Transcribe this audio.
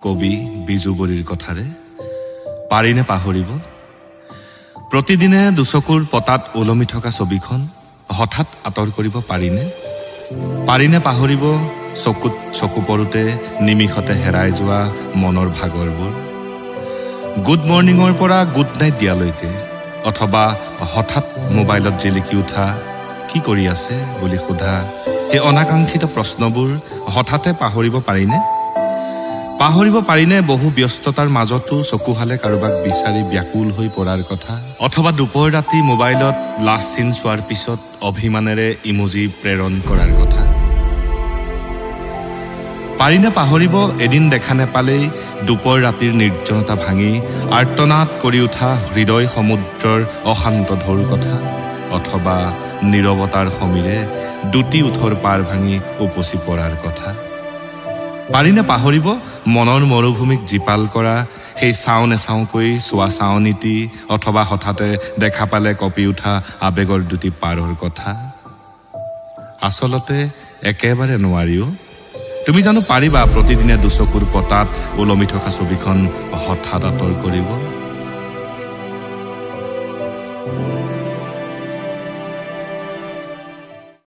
কবি বিজু বড়িৰ কথাৰে পাৰিনে পাহৰিব প্ৰতিদিনে দুচকুৰ পতাত ওলমি থকা ছবিখন হঠাৎ আঁতৰ কৰিব পাৰিনে পাহৰিব চকুত চকু পৰোতে নিমিষতে হেৰাই যোৱা মনৰ ভাগৰবোৰ গুড মৰ্নিঙৰ পৰা গুড নাইট দিয়ালৈকে অথবা হঠাৎ মোবাইলত জিলিকি উঠা কি কৰি আছে বুলি সোধা এই অনাকাংক্ষিত প্ৰশ্নবোৰ হঠাতে পাহৰিব পাৰিনে বহু ব্যস্ততাৰ মাজতো চকুহালে কাৰোবাক বিচাৰি ব্যাকুল হৈ পৰাৰ কথা অথবা দুপৰ ৰাতি মোবাইলত লাষ্ট চিন চোৱাৰ পিছত অভিমানেৰে ইমোজি প্ৰেৰণ কৰাৰ কথা পাৰিনে পাহৰিব এদিন দেখা নেপালেই দুপৰ ৰাতিৰ নিৰ্জনতা ভাঙি আৰ্তনাদ কৰি উঠা হৃদয় সমুদ্ৰৰ অশান্ত ঢৌৰ কথা অথবা নীৰৱতাৰ সমীৰে দুটি উঠৰ পাৰ ভাঙি উপচি পৰাৰ কথা পাৰিনে পাহৰিব মনৰ মৰুভূমিক জীপাল কৰা সেই চাও নেচাওকৈ চোৱা চাৱনীতি অথবা হঠাতে দেখা পালে কঁপি উঠা আবেগৰ দুটি পাৰৰ কথা আচলতে একেবাৰে নোৱাৰিও তুমি জানো পাৰিবা প্ৰতিদিনে দুচকুৰ পতাত ওলমি থকা ছবিখন হঠাৎ আঁতৰ কৰিব